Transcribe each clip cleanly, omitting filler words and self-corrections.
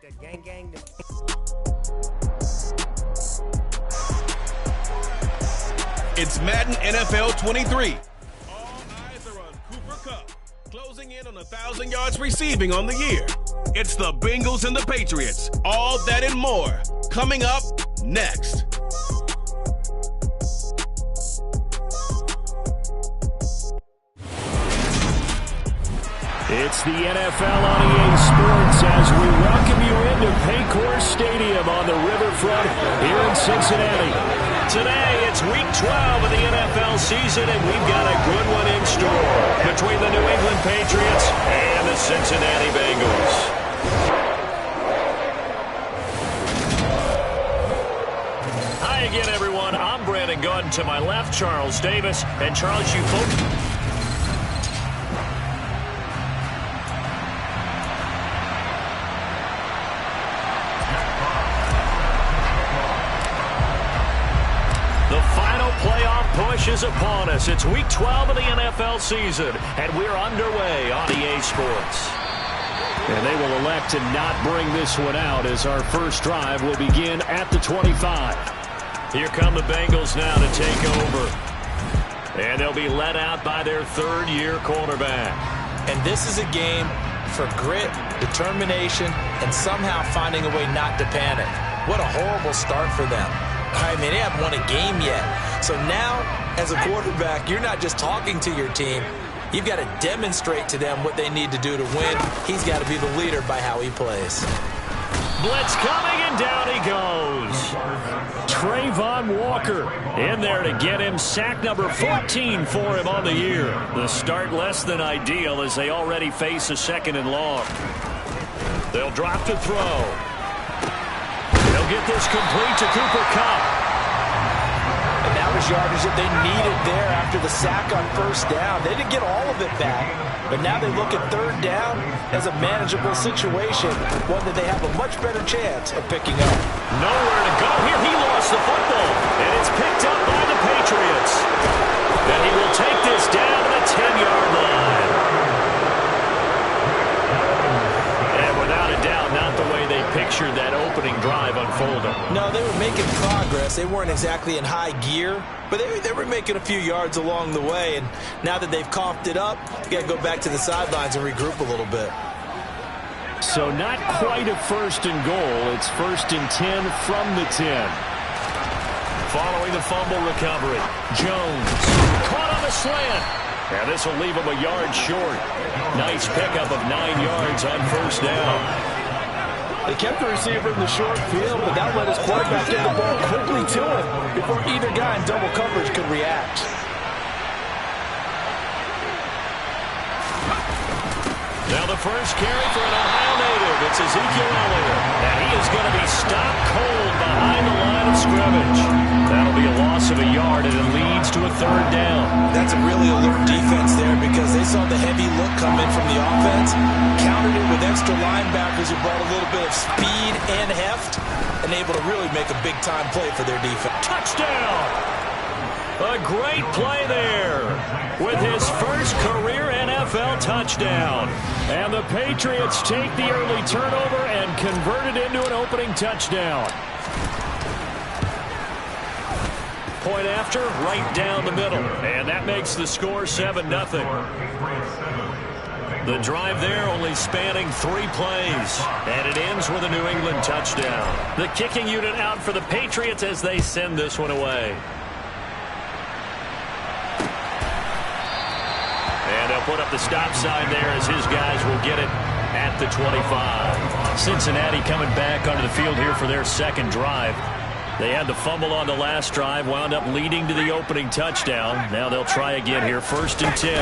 It's Madden NFL 23. All eyes are on Cooper Kupp, closing in on 1,000 yards receiving on the year. It's the Bengals and the Patriots. All that and more coming up next. It's the NFL on EA Sports as we welcome you into Paycor Stadium on the riverfront here in Cincinnati. Today, it's Week 12 of the NFL season, and we've got a good one in store between the New England Patriots and the Cincinnati Bengals. Hi again, everyone. I'm Brandon Gordon. To my left, Charles Davis. And Charles, you folks... push is upon us. It's Week 12 of the NFL season, and we're underway on EA Sports. And they will elect to not bring this one out as our first drive will begin at the 25. Here come the Bengals now to take over. And they'll be led out by their third-year quarterback. And this is a game for grit, determination, and somehow finding a way not to panic. What a horrible start for them. I mean, they haven't won a game yet. So now, as a quarterback, you're not just talking to your team. You've got to demonstrate to them what they need to do to win. He's got to be the leader by how he plays. Blitz coming, and down he goes. Trayvon Walker in there to get him sack number 14 for him on the year. The start less than ideal as they already face a second and long. They'll drop to throw. They'll get this complete to Cooper Kupp. And that was yardage that they needed there after the sack on first down. They didn't get all of it back, but now they look at third down as a manageable situation, one that they have a much better chance of picking up. Nowhere to go here. He lost the football, and it's picked up by the Patriots. And he will take this down to the 10-yard line. And without a doubt, not the way they pictured that opening drive unfolding. No, they were making progress. They weren't exactly in high gear, but they were making a few yards along the way. And now that they've coughed it up, you got to go back to the sidelines and regroup a little bit. So not quite a first and goal. It's first and 10 from the 10. Following the fumble recovery, Jones caught on the slant. And this will leave him a yard short. Nice pickup of 9 yards on first down. They kept the receiver in the short field, but that let his quarterback get the ball quickly to him before either guy in double coverage could react. Now the first carry for an Ohio native. It's Ezekiel Elliott. And he is going to be stopped cold behind the line of scrimmage. That'll be a loss of a yard, and it leads to a third down. That's a really alert defense there because they saw the heavy look come in from the offense, countered it with extra linebackers who brought a little bit of speed and heft, and able to really make a big-time play for their defense. Touchdown! A great play there with his first career NFL touchdown. And the Patriots take the early turnover and convert it into an opening touchdown. Point after, right down the middle. And that makes the score 7-0. The drive there only spanning 3 plays. And it ends with a New England touchdown. The kicking unit out for the Patriots as they send this one away. And they'll put up the stop sign there as his guys will get it at the 25. Cincinnati coming back onto the field here for their second drive. They had the fumble on the last drive, wound up leading to the opening touchdown. Now they'll try again here, first and 10.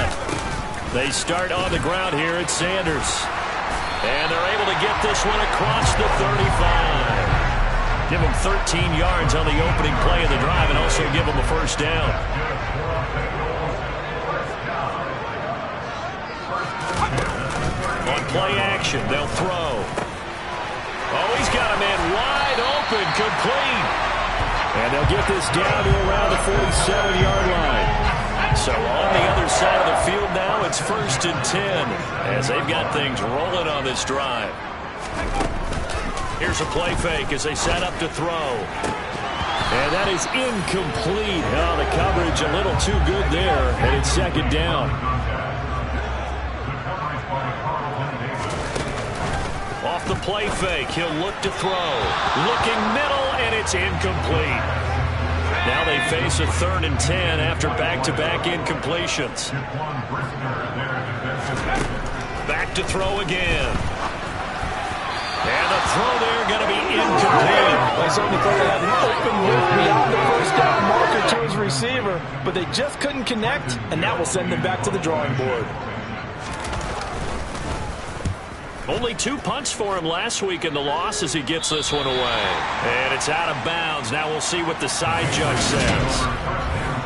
They start on the ground here at Sanders. And they're able to get this one across the 35. Give them 13 yards on the opening play of the drive and also give them a first down. On play action, they'll throw. Oh, he's got a man wide open, complete. And they'll get this down to around the 47-yard line. So on the other side of the field now, it's first and 10 as they've got things rolling on this drive. Here's a play fake as they set up to throw. And that is incomplete. Oh, the coverage a little too good there, and it's second down. Off the play fake, he'll look to throw. Looking middle, and it's incomplete. Now they face a 3rd and 10 after back-to-back incompletions. Back to throw again. And the throw there going to be incomplete. I certainly thought they had an open look beyond the first down marker to his receiver, but they just couldn't connect, and that will send them back to the drawing board. Only 2 punts for him last week in the loss as he gets this one away. And it's out of bounds. Now we'll see what the side judge says.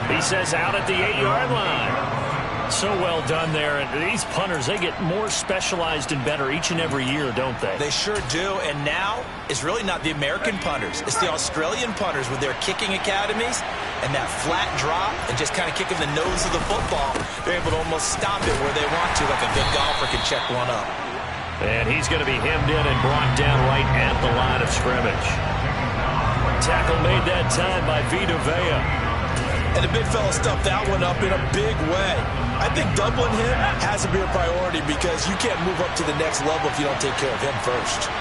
He says out at the 8-yard line. So well done there. And these punters, they get more specialized and better each and every year, don't they? They sure do. And now it's really not the American punters. It's the Australian punters with their kicking academies and that flat drop and just kind of kicking the nose of the football. They're able to almost stop it where they want to, like a good golfer can check one up. And he's going to be hemmed in and brought down right at the line of scrimmage. Tackle made that time by Vita Vea. And the big fella stuffed that one up in a big way. I think doubling him has to be a priority because you can't move up to the next level if you don't take care of him first.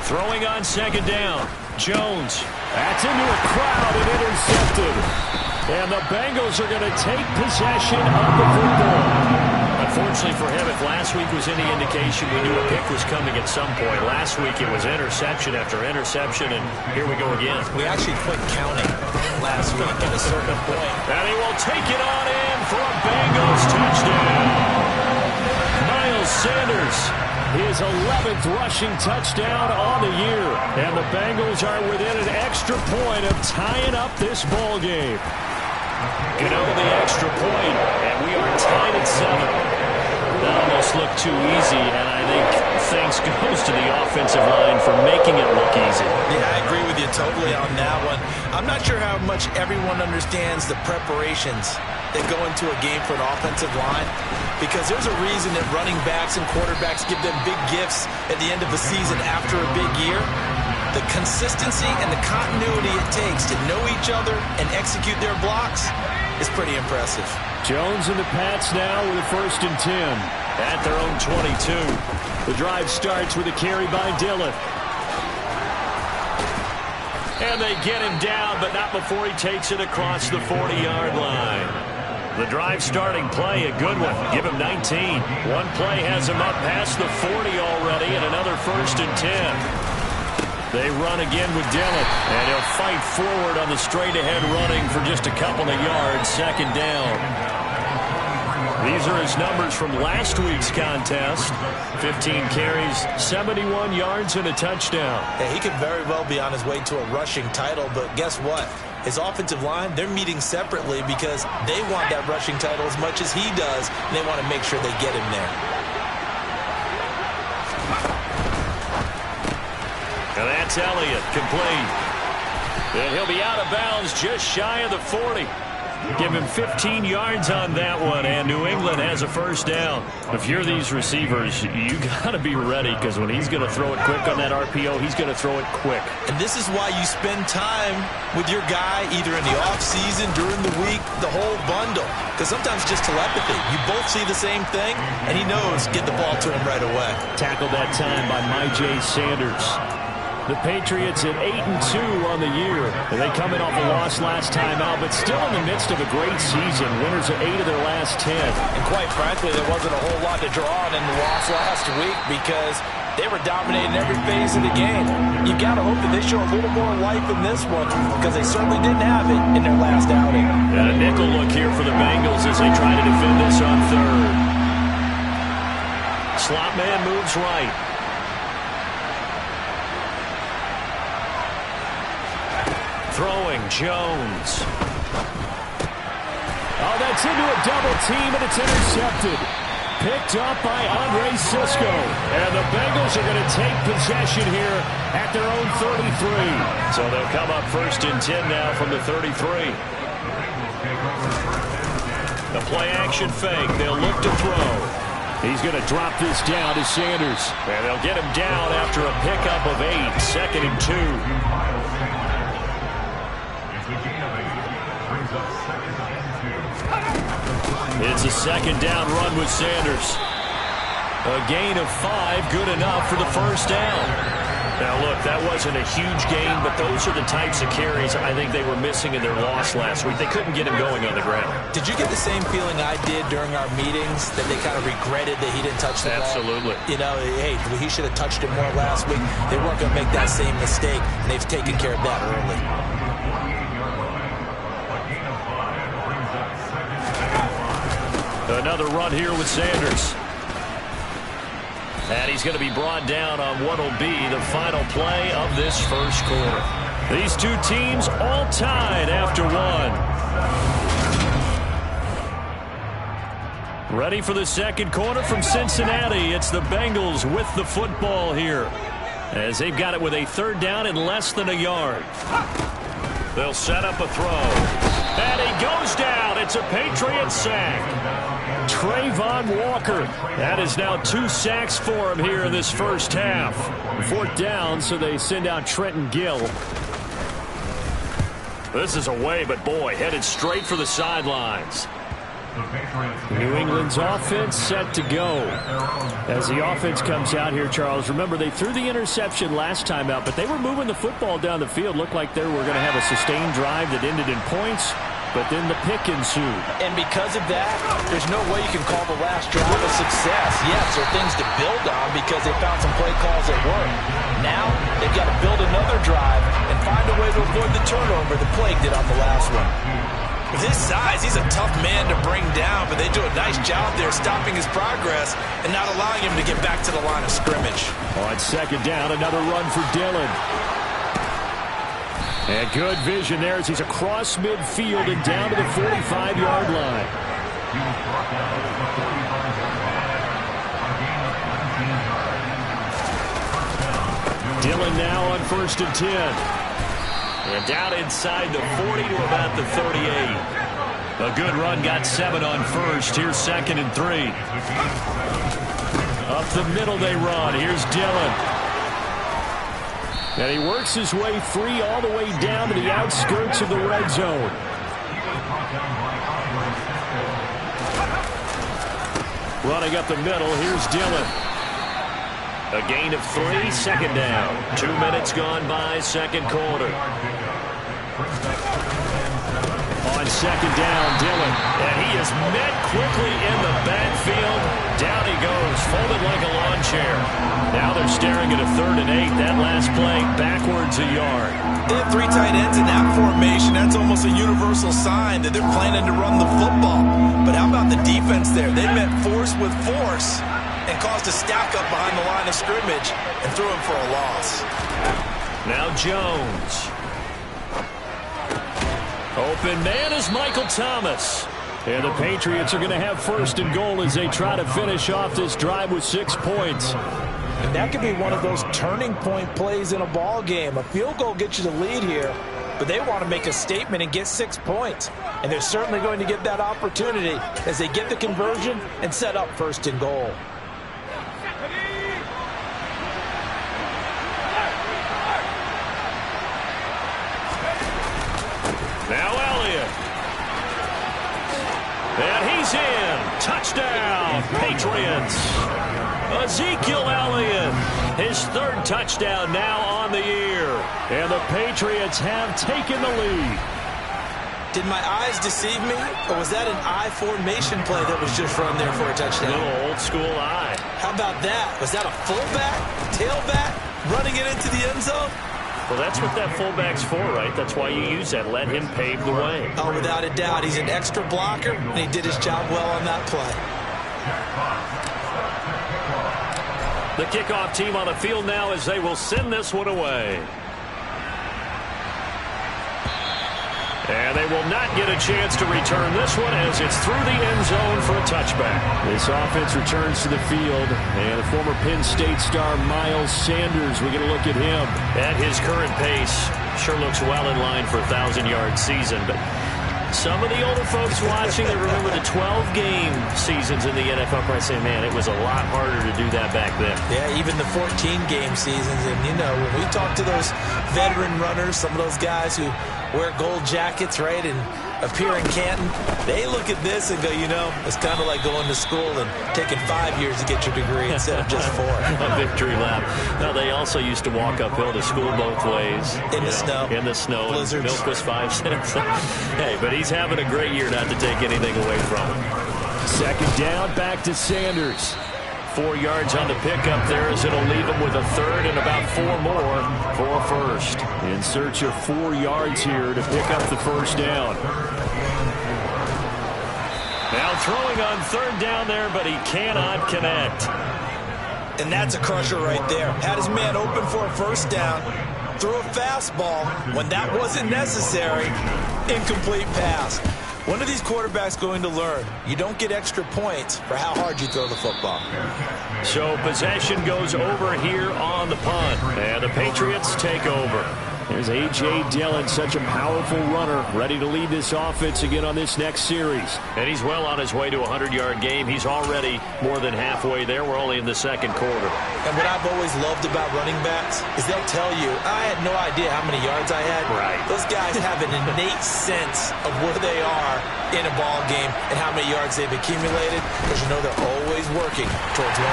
Throwing on second down. Jones. That's into a crowd and intercepted. And the Bengals are going to take possession of the football. Unfortunately for him, if last week was any indication, we knew a pick was coming at some point. Last week it was interception after interception, and here we go again. We actually quit counting last week at a certain point. And he will take it on in for a Bengals touchdown. Miles Sanders, his 11th rushing touchdown on the year. And the Bengals are within an extra point of tying up this ball game. Gano the extra point, and we are tied at 7. That almost looked too easy, and I think thanks goes to the offensive line for making it look easy. Yeah, I agree with you totally on that one. I'm not sure how much everyone understands the preparations that go into a game for an offensive line, because there's a reason that running backs and quarterbacks give them big gifts at the end of the season after a big year. The consistency and the continuity it takes to know each other and execute their blocks is pretty impressive. Jones and the Pats now with a 1st and 10 at their own 22. The drive starts with a carry by Dillon. And they get him down, but not before he takes it across the 40-yard line. The drive starting play, a good one. Give him 19. One play has him up past the 40 already, and another 1st and 10. They run again with Dillon, and he'll fight forward on the straight-ahead running for just a couple of yards, 2nd down. These are his numbers from last week's contest. 15 carries, 71 yards, and a touchdown. Yeah, he could very well be on his way to a rushing title, but guess what? His offensive line, they're meeting separately because they want that rushing title as much as he does, and they want to make sure they get him there. And that's Elliott, complete. And he'll be out of bounds just shy of the 40. Give him 15 yards on that one, and New England has a 1st down. If you're these receivers, you got to be ready, because when he's going to throw it quick on that RPO, he's going to throw it quick. And this is why you spend time with your guy either in the offseason, during the week, the whole bundle. Because sometimes just telepathy. You both see the same thing, and he knows get the ball to him right away. Tackled that time by Myjai Sanders. The Patriots at 8-2 on the year. They come in off a loss last time out, but still in the midst of a great season. Winners of 8 of their last 10. And quite frankly, there wasn't a whole lot to draw on in the loss last week because they were dominating every phase of the game. You got to hope that they show a little more life in this one because they certainly didn't have it in their last outing. And a nickel look here for the Bengals as they try to defend this on 3rd. Slot man moves right. Throwing, Jones. Oh, that's into a double team, and it's intercepted. Picked up by Andre Sisco. And the Bengals are going to take possession here at their own 33. So they'll come up 1st and 10 now from the 33. The play action fake. They'll look to throw. He's going to drop this down to Sanders. And they'll get him down after a pickup of 8, 2nd and 2. It's a 2nd down run with Sanders. A gain of 5, good enough for the 1st down. Now, look, that wasn't a huge gain, but those are the types of carries I think they were missing in their loss last week. They couldn't get him going on the ground. Did you get the same feeling I did during our meetings, that they kind of regretted that he didn't touch the ball? Absolutely. You know, hey, he should have touched it more last week. They weren't going to make that same mistake, and they've taken care of that early. Another run here with Sanders. And he's going to be brought down on what will be the final play of this 1st quarter. These two teams all tied after 1. Ready for the 2nd quarter from Cincinnati. It's the Bengals with the football here, as they've got it with a 3rd down and less than a yard. They'll set up a throw. And he goes down. It's a Patriot sack. Trayvon Walker. That is now 2 sacks for him here in this 1st half. 4th down, so they send out Trenton Gill. This is away, but boy, headed straight for the sidelines. New England's offense set to go. As the offense comes out here, Charles, remember they threw the interception last time out, but they were moving the football down the field. Looked like they were going to have a sustained drive that ended in points, but then the pick ensued. And because of that, there's no way you can call the last drive a success. Yes, there are things to build on because they found some play calls that work. Now, they've got to build another drive and find a way to avoid the turnover that plagued it on the last one. With his size, he's a tough man to bring down, but they do a nice job there stopping his progress and not allowing him to get back to the line of scrimmage. On 2nd down, another run for Dillon. And good vision there as he's across midfield and down to the 45-yard line. Dillon now on 1st and 10. And down inside the 40 to about the 38. A good run, got 7 on 1st. Here's 2nd and 3. Up the middle they run. Here's Dillon. And he works his way free all the way down to the outskirts of the red zone. Running up the middle, here's Dillon. A gain of 3, 2nd down. 2 minutes gone by, 2nd quarter. On 2nd down, Dillon. And he is met quickly in the backfield. Down he goes, folded like a lawn chair. Now they're staring at a 3rd and 8. That last play, backwards a yard. They have 3 tight ends in that formation. That's almost a universal sign that they're planning to run the football. But how about the defense there? They met force with force and caused a stack up behind the line of scrimmage and threw him for a loss. Now Jones. Open man is Michael Thomas. And the Patriots are going to have 1st and goal as they try to finish off this drive with 6 points. And that could be one of those turning point plays in a ball game. A field goal gets you the lead here, but they want to make a statement and get 6 points. And they're certainly going to get that opportunity as they get the conversion and set up 1st and goal. Now Elliott. And he's in. Touchdown, Patriots. Ezekiel Elliott, his 3rd touchdown now on the year. And the Patriots have taken the lead. Did my eyes deceive me, or was that an I formation play that was just run there for a touchdown? A little old school eye. How about that? Was that a fullback, tailback, running it into the end zone? Well, that's what that fullback's for, right? That's why you use that. Let him pave the way. Oh, without a doubt. He's an extra blocker, and he did his job well on that play. The kickoff team on the field now as they will send this one away. And they will not get a chance to return this one as it's through the end zone for a touchback. This offense returns to the field, and the former Penn State star Miles Sanders, we're going to look at him. At his current pace, sure looks well in line for a 1,000-yard season, but Some of the older folks watching, they remember the 12-game seasons in the NFL. Probably say, man, it was a lot harder to do that back then. Yeah, even the 14-game seasons. And, you know, when we talk to those veteran runners, some of those guys who wear gold jackets, right, and appear in Canton, they look at this and go, you know, it's kind of like going to school and taking 5 years to get your degree instead of just 4. A victory lap. Now, they also used to walk uphill to school both ways. In the snow. In the snow. Blizzards. Milk was 5 cents. Hey, but he's having a great year, not to take anything away from him. Second down, back to Sanders. 4 yards on the pickup there as it'll leave him with a third and about 4 more for a first. In search of 4 yards here to pick up the first down. Now throwing on third down there, but he cannot connect. And that's a crusher right there. Had his man open for a first down, threw a fastball when that wasn't necessary, incomplete pass. When are these quarterbacks going to learn? You don't get extra points for how hard you throw the football. So possession goes over here on the punt, and the Patriots take over. There's A.J. Dillon, such a powerful runner, ready to lead this offense again on this next series. And he's well on his way to a 100-yard game. He's already more than halfway there. We're only in the second quarter. And what I've always loved about running backs is they'll tell you, I had no idea how many yards I had. Right. Those guys have an innate sense of where they are in a ball game and how many yards they've accumulated, because you know they're always working towards 100.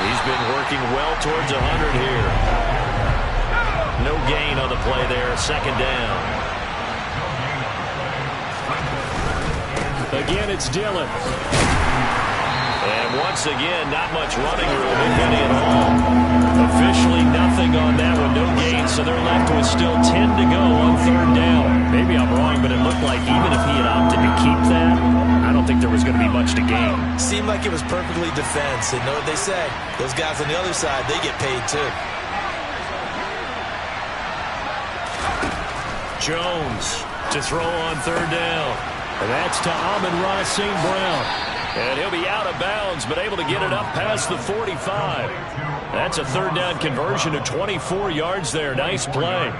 He's been working well towards 100 here. No gain on the play there. Second down. Again, it's Dillon. And once again, not much running room, if any at all. Officially nothing on that one. No gain, so they're left with still 10 to go on third down. Maybe I'm wrong, but it looked like even if he had opted to keep that, I don't think there was going to be much to gain. Seemed like it was perfectly defense. And know what they say? Those guys on the other side, they get paid too. Jones to throw on third down. And that's to Amon-Ra St. Brown. And he'll be out of bounds, but able to get it up past the 45. That's a third down conversion of 24 yards there. Nice play.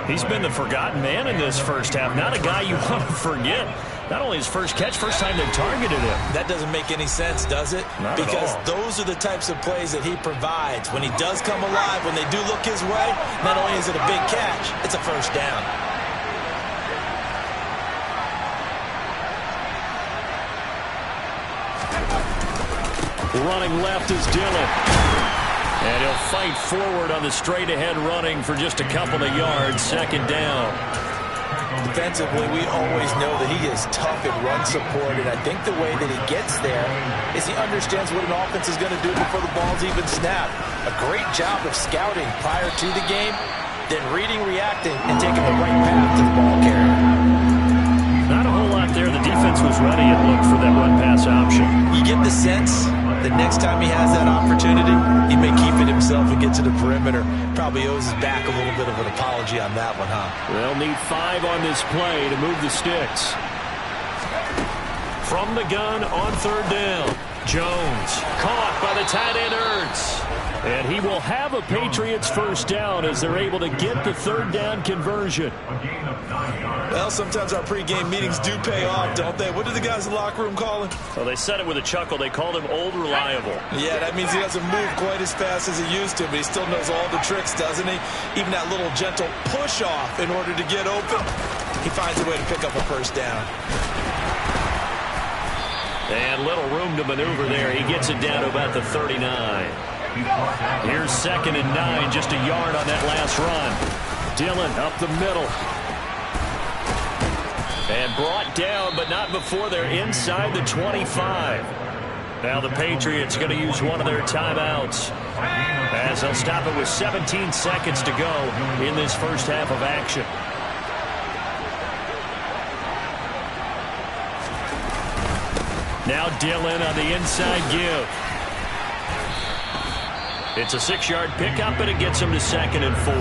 He's been the forgotten man in this first half. Not a guy you want to forget. Not only his first catch, first time they targeted him. That doesn't make any sense, does it? Not because at all. Those are the types of plays that he provides. When he does come alive, when they do look his way, not only is it a big catch, it's a first down. Running left is Dillon. And he'll fight forward on the straight-ahead running for just a couple of yards. Second down. Defensively, we always know that he is tough in run support, and I think the way that he gets there is he understands what an offense is going to do before the ball's even snapped. A great job of scouting prior to the game, then reading, reacting, and taking the right path to the ball carrier. Not a whole lot there. The defense was ready and looked for that run-pass option. You get the sense that next time he has that opportunity, he may keep it himself and get to the perimeter. Probably owes his back a little bit of an apology on that one, huh? They'll need 5 on this play to move the sticks. From the gun on third down. Jones caught by the tight end Ertz. And he will have a Patriots first down as they're able to get the third down conversion. Well, sometimes our pregame meetings do pay off, don't they? What did the guys in the locker room call him? Well, they said it with a chuckle. They called him Old Reliable. Yeah, that means he doesn't move quite as fast as he used to, but he still knows all the tricks, doesn't he? Even that little gentle push-off in order to get open, he finds a way to pick up a first down. And little room to maneuver there. He gets it down to about the 39. Here's 2nd and 9, just a yard on that last run. Dillon up the middle. And brought down, but not before they're inside the 25. Now the Patriots going to use one of their timeouts, as they'll stop it with 17 seconds to go in this first half of action. Now Dillon on the inside give. It's a 6-yard pickup, and it gets him to 2nd and 4.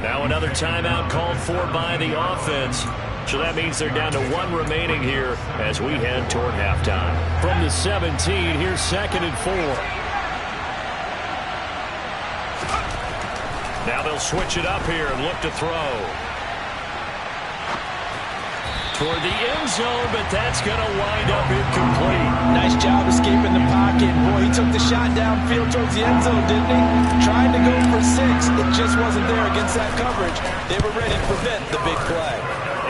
Now another timeout called for by the offense. So that means they're down to 1 remaining here as we head toward halftime. From the 17, here's 2nd and 4. Now they'll switch it up here and look to throw. toward the end zone, but that's going to wind up incomplete. Nice job escaping the pocket. Boy, he took the shot downfield towards the end zone, didn't he? Trying to go for 6. It just wasn't there against that coverage. They were ready to prevent the big play.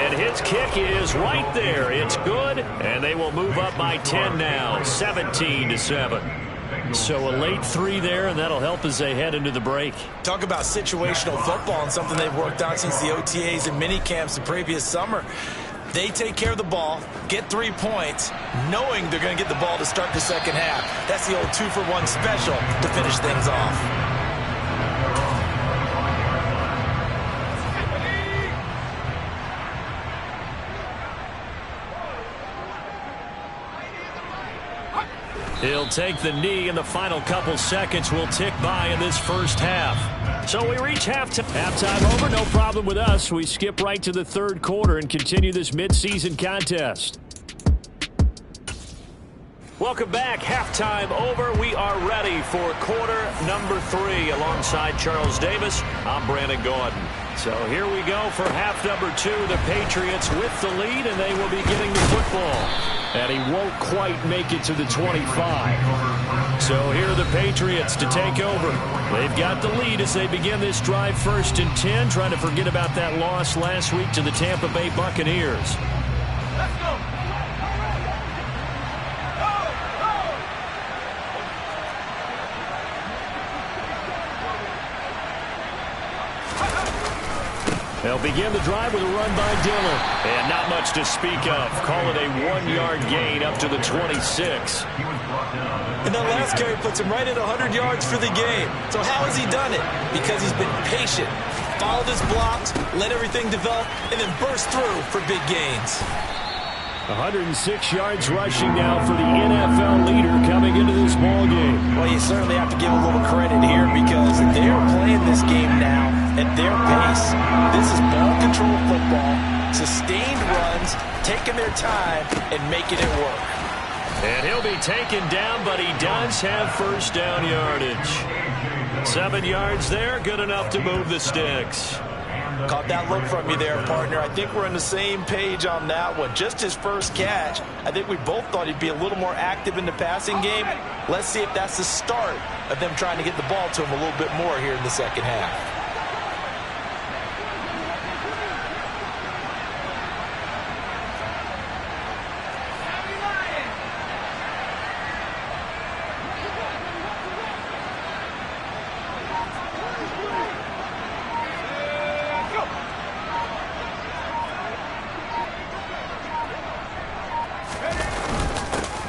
And his kick is right there. It's good, and they will move up by 10 now, 17-7. So a late 3 there, and that'll help as they head into the break. Talk about situational football and something they've worked on since the OTAs and mini camps the previous summer. They take care of the ball, get 3 points, knowing they're going to get the ball to start the second half. That's the old 2-for-1 special to finish things off. He'll take the knee, and the final couple seconds will tick by in this first half. So we reach halftime. Halftime over, no problem with us. We skip right to the third quarter and continue this midseason contest. Welcome back. Halftime over. We are ready for quarter number 3. Alongside Charles Davis, I'm Brandon Gordon. So here we go for half number 2. The Patriots with the lead, and they will be getting the football. And he won't quite make it to the 25. So here are the Patriots to take over. They've got the lead as they begin this drive 1st and 10, trying to forget about that loss last week to the Tampa Bay Buccaneers. Let's go. They'll begin the drive with a run by Dillon. And not much to speak of. Call it a 1-yard gain up to the 26. And that last carry puts him right at 100 yards for the game. So how has he done it? Because he's been patient, followed his blocks, let everything develop, and then burst through for big gains. 106 yards rushing now for the NFL leader coming into this ball game. Well, you certainly have to give a little credit here because they are playing this game now at their pace. This is ball control football, sustained runs, taking their time, and making it work. And he'll be taken down, but he does have first down yardage. 7 yards there, good enough to move the sticks. Caught that look from you there, partner. I think we're on the same page on that one. Just his first catch. I think we both thought he'd be a little more active in the passing game. Let's see if that's the start of them trying to get the ball to him a little bit more here in the second half.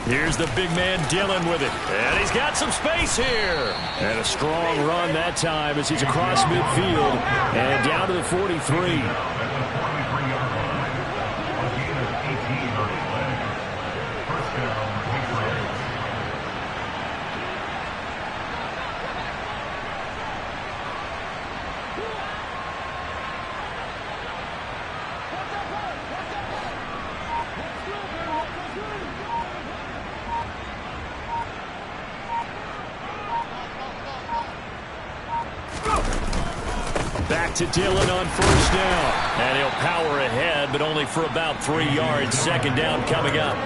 Here's the big man Dillon with it. And he's got some space here. And a strong run that time as he's across midfield and down to the 43. Back to Dillon on first down. And he'll power ahead, but only for about 3 yards. Second down coming up.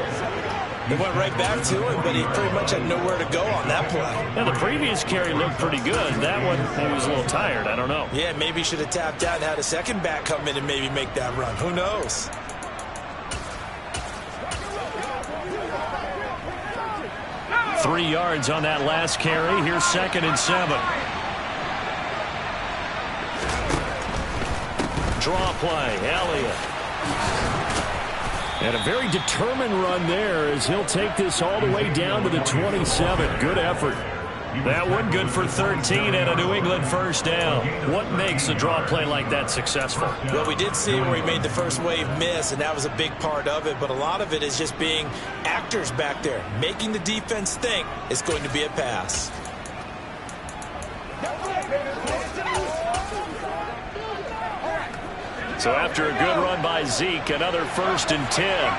They went right back to him, but he pretty much had nowhere to go on that play. Now, the previous carry looked pretty good. That one, he was a little tired. I don't know. Yeah, maybe he should have tapped out and had a second back come in and maybe make that run. Who knows? Three yards on that last carry. Here's 2nd and 7. Draw play, Elliott. And a very determined run there as he'll take this all the way down to the 27. Good effort. That one good for 13 and a New England first down. What makes a draw play like that successful? Well, we did see where he made the first wave miss, and that was a big part of it. But a lot of it is just being actors back there, making the defense think it's going to be a pass. So after a good run by Zeke, another 1st and 10.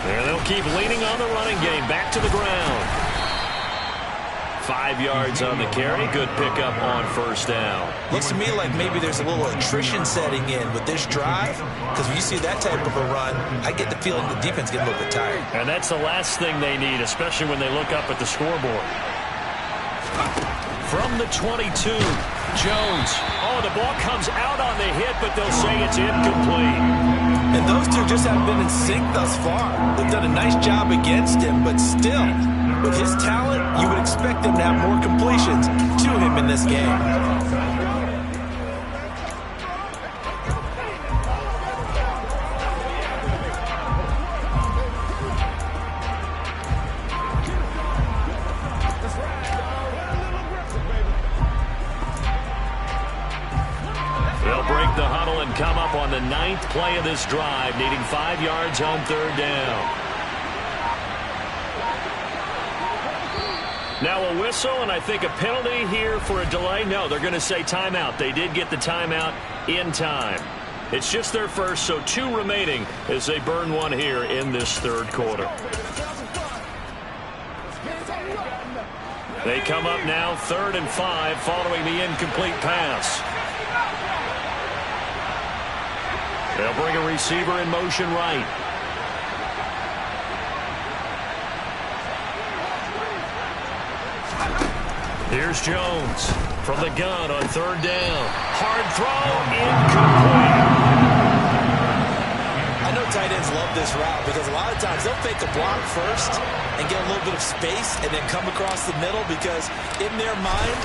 And they'll keep leaning on the running game. Back to the ground. 5 yards on the carry. Good pickup on first down. Looks to me like maybe there's a little attrition setting in with this drive, because when you see that type of a run, I get the feeling the defense getting a little bit tired. And that's the last thing they need, especially when they look up at the scoreboard. From the 22, Jones. Oh, the ball comes out on the hit, but they'll say it's incomplete. And those two just haven't been in sync thus far. They've done a nice job against him, but still, with his talent, you would expect him to have more completions to him in this game. They'll break the huddle and come up on the 9th play of this drive, needing 5 yards on third down. Now a whistle, and I think a penalty here for a delay. No, they're going to say timeout. They did get the timeout in time. It's just their first, so 2 remaining as they burn one here in this third quarter. They come up now 3rd and 5 following the incomplete pass. They'll bring a receiver in motion right. Here's Jones from the gun on 3rd down. Hard throw, incomplete. I know tight ends love this route because a lot of times they'll fake a block first and get a little bit of space and then come across the middle, because in their mind,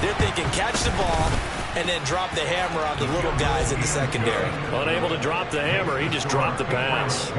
they're thinking catch the ball and then drop the hammer on the little guys in the secondary. Unable to drop the hammer, he just dropped the pass.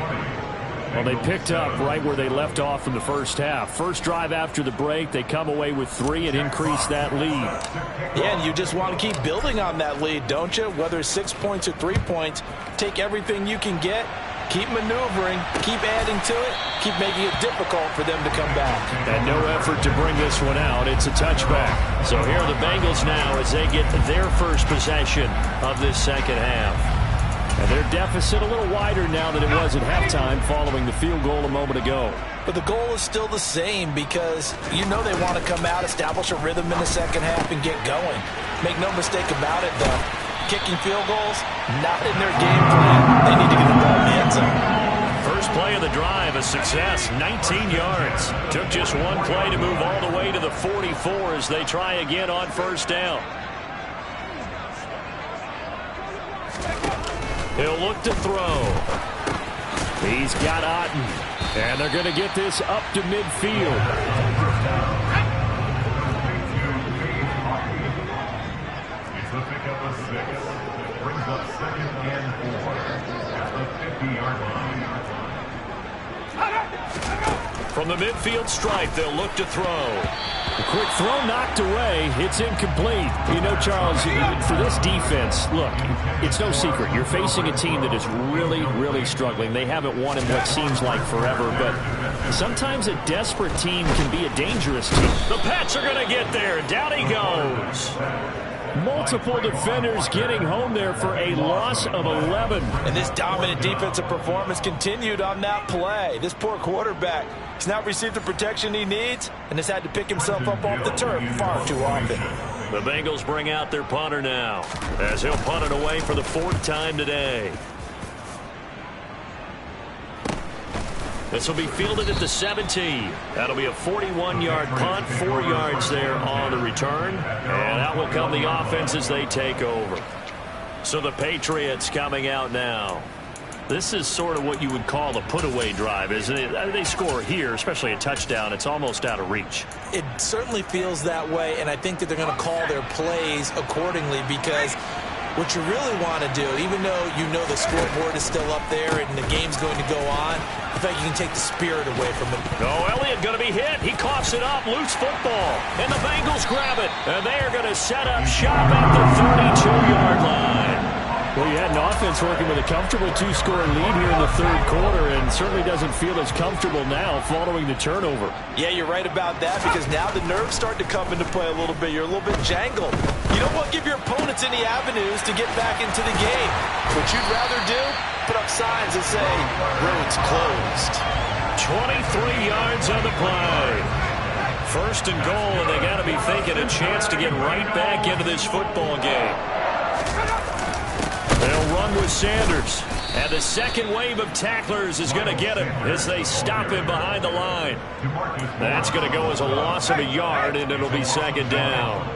Well, they picked up right where they left off in the first half. First drive after the break, they come away with 3 and increase that lead. Yeah, and you just want to keep building on that lead, don't you? Whether it's 6 points or 3 points, take everything you can get, keep maneuvering, keep adding to it, keep making it difficult for them to come back. And no effort to bring this one out. It's a touchback. So here are the Bengals now as they get their first possession of this second half. And their deficit a little wider now than it was at halftime following the field goal a moment ago. But the goal is still the same, because you know they want to come out, establish a rhythm in the second half, and get going. Make no mistake about it, though. Kicking field goals, not in their game plan. They need to get the ball in the end zone. First play of the drive, a success, 19 yards. Took just one play to move all the way to the 44 as they try again on first down. He'll look to throw. He's got Otten. And they're going to get this up to midfield. It's the pickup of 6. Brings up 2nd and 4 at the 50-yard line. From the midfield stripe, they'll look to throw. A quick throw knocked away. It's incomplete. You know, Charles, for this defense, look, it's no secret. You're facing a team that is really, really struggling. They haven't won in what seems like forever, but sometimes a desperate team can be a dangerous team. The Pats are going to get there. Down he goes. Multiple defenders getting home there for a loss of 11. And this dominant defensive performance continued on that play. This poor quarterback has not received the protection he needs and has had to pick himself up off the turf far too often. The Bengals bring out their punter now as he'll punt it away for the 4th time today. This will be fielded at the 17. That'll be a 41-yard punt, 4 yards there on the return. And out will come the offense as they take over. So the Patriots coming out now. This is sort of what you would call a put-away drive, isn't it? They score here, especially a touchdown. It's almost out of reach. It certainly feels that way, and I think that they're going to call their plays accordingly, because what you really want to do, even though you know the scoreboard is still up there and the game's going to go on, I think you can take the spirit away from it. Oh, Elliott going to be hit. He coughs it up. Loose football. And the Bengals grab it. And they are going to set up shop at the 32-yard line. Well, you had an offense working with a comfortable 2-score lead here in the third quarter, and certainly doesn't feel as comfortable now following the turnover. Yeah, you're right about that, because now the nerves start to come into play a little bit. You're a little bit jangled. You don't want to give your opponents any avenues to get back into the game. What you'd rather do, put up signs that say, roads closed. 23 yards on the play. First and goal, and they got to be thinking a chance to get right back into this football game. They'll run with Sanders. And the second wave of tacklers is going to get him as they stop him behind the line. That's going to go as a loss of a yard, and it'll be second down.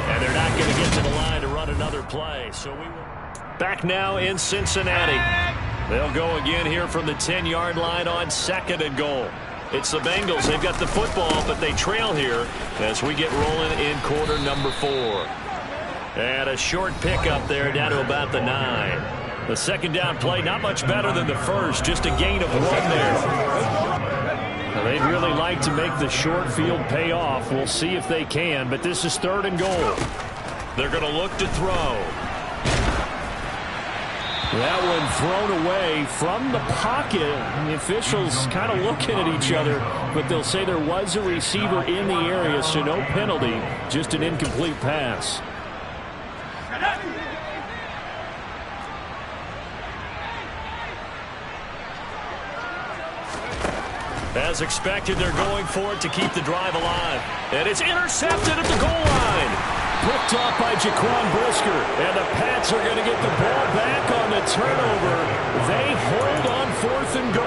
And they're not going to get to the line to run another play. So we will back now in Cincinnati. They'll go again here from the 10-yard line on second and goal. It's the Bengals. They've got the football, but they trail here as we get rolling in quarter number 4. And a short pickup there down to about the 9. The second down play, not much better than the first, just a gain of 1 there. Now, they'd really like to make the short field pay off. We'll see if they can, but this is third and goal. They're going to look to throw. That one thrown away from the pocket. And the officials kind of looking at each other, but they'll say there was a receiver in the area, so no penalty, just an incomplete pass. As expected, they're going for it to keep the drive alive. And it's intercepted at the goal line. Picked off by Jaquan Brisker. And the Pats are going to get the ball back on the turnover. They hold on fourth and goal.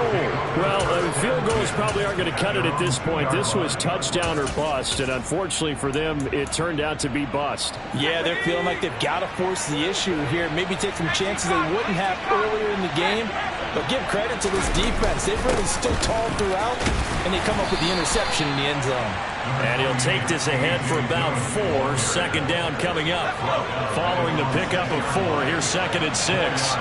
Well, field goals probably aren't going to cut it at this point. This was touchdown or bust, and unfortunately for them, it turned out to be bust. Yeah, they're feeling like they've got to force the issue here. Maybe take some chances they wouldn't have earlier in the game. But give credit to this defense. They've really stood tall throughout, and they come up with the interception in the end zone. And he'll take this ahead for about 4. Second down coming up. Following the pickup of 4, here's second and 6.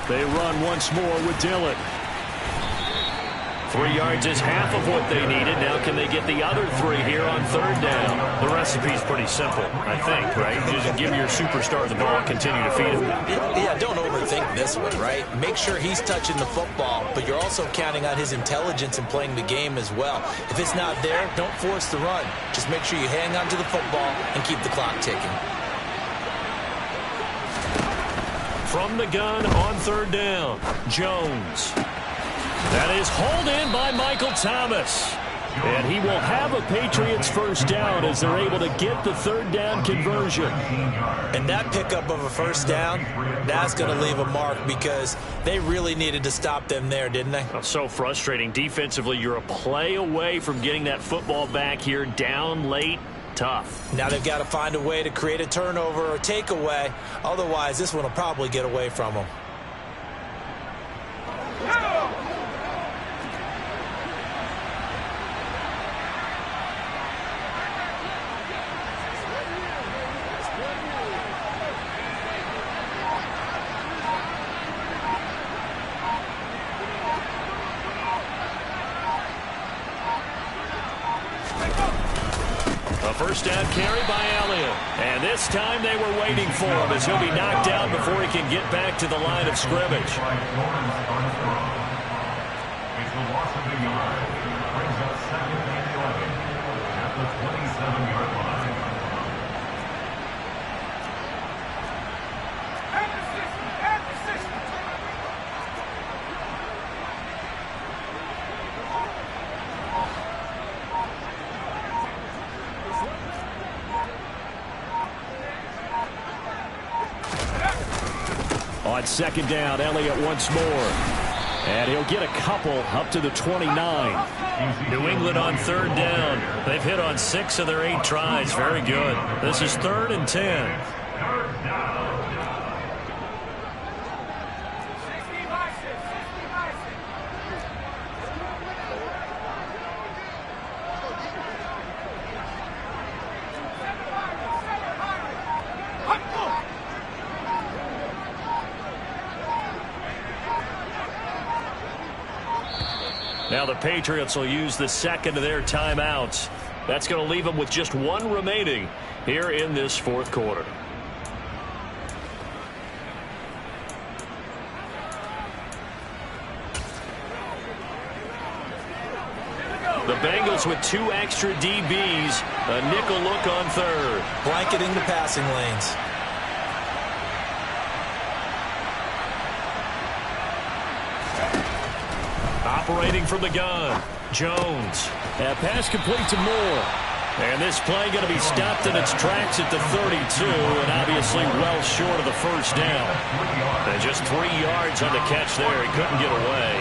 They run once more with Dillon. 3 yards is half of what they needed. Now can they get the other 3 here on third down? The recipe's pretty simple, I think, right? Just give your superstar the ball and continue to feed him. Yeah, don't overthink this one, right? Make sure he's touching the football, but you're also counting on his intelligence in playing the game as well. If it's not there, don't force the run. Just make sure you hang on to the football and keep the clock ticking. From the gun on third down, Jones. That is hauled in by Michael Thomas. And he will have a Patriots first down as they're able to get the third down conversion. And that pickup of a first down, that's going to leave a mark because they really needed to stop them there, didn't they? So frustrating. Defensively, you're a play away from getting that football back here down late. Tough. Now they've got to find a way to create a turnover or takeaway. Otherwise, this one will probably get away from them. First down carry by Elliott. And this time they were waiting for him as he'll be knocked down before he can get back to the line of scrimmage. It's the loss of a yard. Brings up second and 11 at the 27-yard line. On second down, Elliott once more. And he'll get a couple up to the 29. New England on third down. They've hit on 6 of their 8 tries. Very good. This is 3rd and 10. Now the Patriots will use the second of their timeouts. That's going to leave them with just 1 remaining here in this 4th quarter. The Bengals with 2 extra DBs. A nickel look on third. Blanketing the passing lanes. Operating from the gun. Jones. That pass complete to Moore. And this play going to be stopped in its tracks at the 32, and obviously well short of the first down. And just 3 yards on the catch there. He couldn't get away.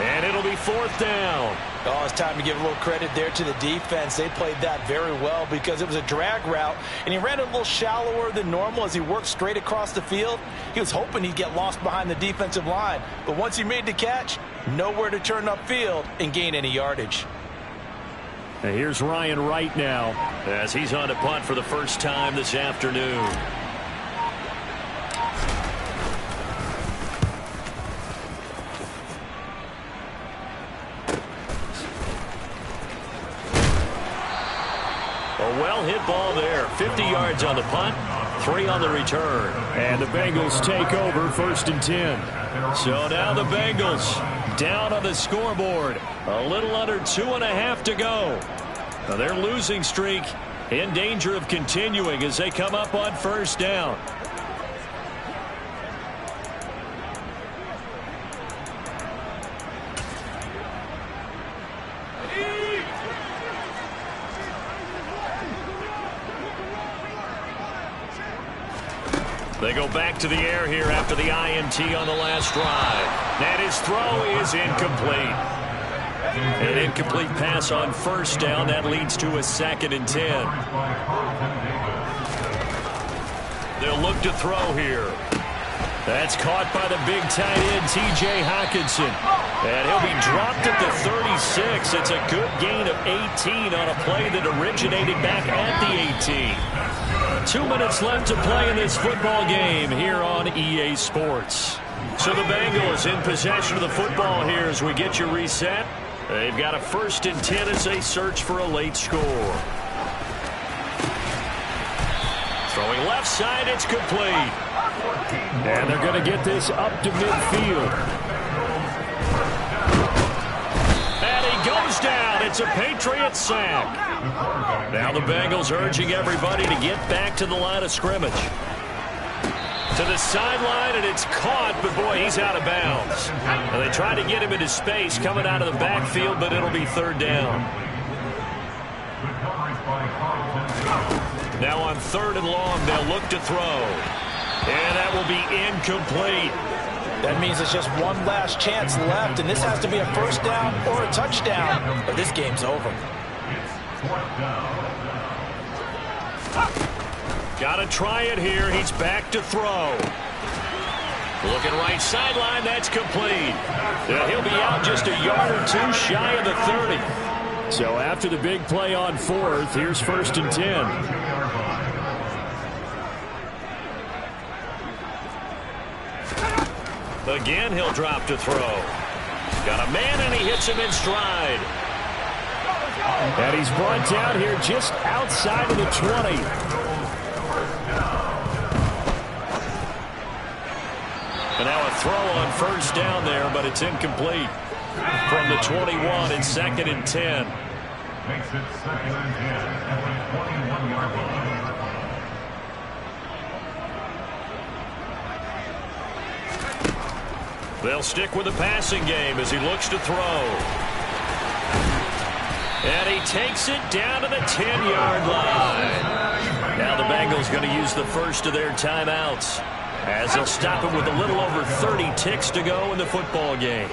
And it'll be 4th down. Oh, it's time to give a little credit there to the defense. They played that very well because it was a drag route, and he ran a little shallower than normal as he worked straight across the field. He was hoping he'd get lost behind the defensive line, but once he made the catch, nowhere to turn upfield and gain any yardage. And here's Ryan Wright now as he's on to punt for the first time this afternoon. A well-hit ball there. 50 yards on the punt, 3 on the return. And the Bengals take over 1st and 10. So now the Bengals down on the scoreboard. A little under 2.5 to go. Now their losing streak in danger of continuing as they come up on 1st down. They go back to the air here after the INT on the last drive. And his throw is incomplete. An incomplete pass on 1st down. That leads to a 2nd and 10. They'll look to throw here. That's caught by the big tight end, T.J. Hockenson. And he'll be dropped at the 36. It's a good gain of 18 on a play that originated back at the 18. 2 minutes left to play in this football game here on EA Sports. So the Bengals in possession of the football here as we get you reset. They've got a 1st and 10 as they search for a late score. Throwing left side, it's complete. And they're going to get this up to midfield. And he goes down. It's a Patriot sack. Now the Bengals urging everybody to get back to the line of scrimmage. To the sideline, and it's caught, but boy, he's out of bounds. And they try to get him into space coming out of the backfield, but it'll be 3rd down. Now on 3rd and long, they'll look to throw. And that will be incomplete. That means it's just one last chance left, and this has to be a 1st down or a touchdown, or this game's over. Got to try it here. He's back to throw. Looking right sideline. That's complete. He'll be out just a yard or 2 shy of the 30. So after the big play on 4th, here's 1st and 10. Again, he'll drop to throw. Got a man, and he hits him in stride. And he's brought down here just outside of the 20. And now a throw on 1st down there, but it's incomplete. From the 21 and 2nd and 10. Makes it 2nd and 10 at the 21-yard line. They'll stick with the passing game as he looks to throw. And he takes it down to the 10-yard line. Now the Bengals going to use the first of their timeouts as they'll stop him with a little over 30 ticks to go in the football game.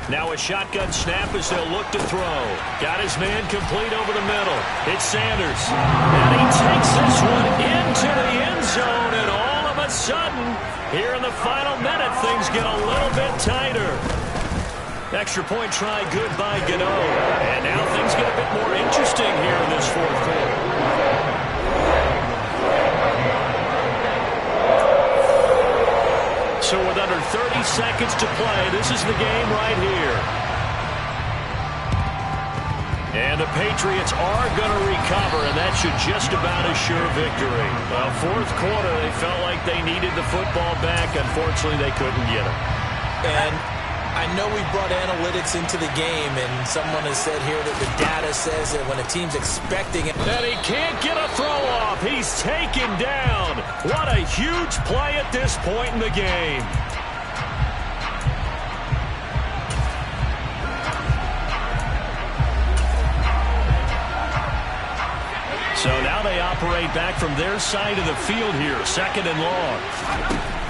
Now a shotgun snap as they'll look to throw. Got his man complete over the middle. It's Sanders. And he takes this one into the end zone, and all of a sudden, here in the final minute, things get a little bit tighter. Extra point try good by Gano. And now things get a bit more interesting here in this 4th quarter. So with under 30 seconds to play, this is the game right here. And the Patriots are going to recover, and that should just about assure victory. Well, 4th quarter, they felt like they needed the football back. Unfortunately, they couldn't get it. And I know we brought analytics into the game, and someone has said here that the data says that when a team's expecting it. And he can't get a throw off. He's taken down. What a huge play at this point in the game. So now they operate back from their side of the field here. 2nd and long.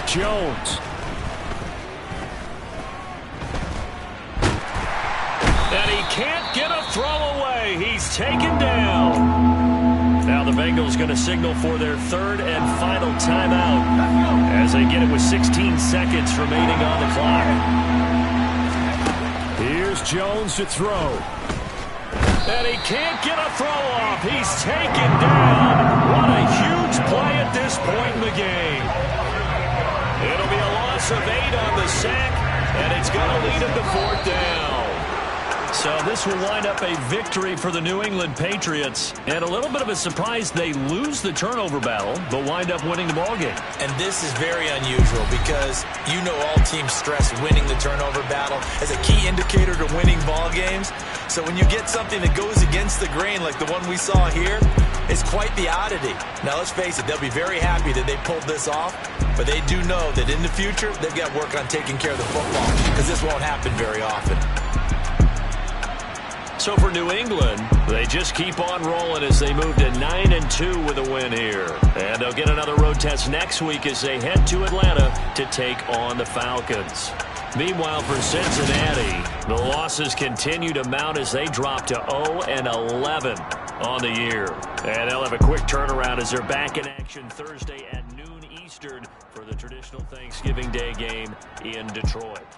Jones. And he can't get a throw away. He's taken down. Now the Bengals going to signal for their 3rd and final timeout as they get it with 16 seconds remaining on the clock. Here's Jones to throw. And he can't get a throw off. He's taken down. What a huge play at this point in the game. It'll be a loss of 8 on the sack, and it's going to lead him to 4th down. So this will wind up a victory for the New England Patriots. And a little bit of a surprise, they lose the turnover battle, but wind up winning the ballgame. And this is very unusual because you know all teams stress winning the turnover battle as a key indicator to winning ball games. So when you get something that goes against the grain like the one we saw here, it's quite the oddity. Now let's face it, they'll be very happy that they pulled this off, but they do know that in the future they've got work on taking care of the football because this won't happen very often. So for New England, they just keep on rolling as they move to 9-2 with a win here. And they'll get another road test next week as they head to Atlanta to take on the Falcons. Meanwhile, for Cincinnati, the losses continue to mount as they drop to 0-11 on the year. And they'll have a quick turnaround as they're back in action Thursday at noon Eastern for the traditional Thanksgiving Day game in Detroit.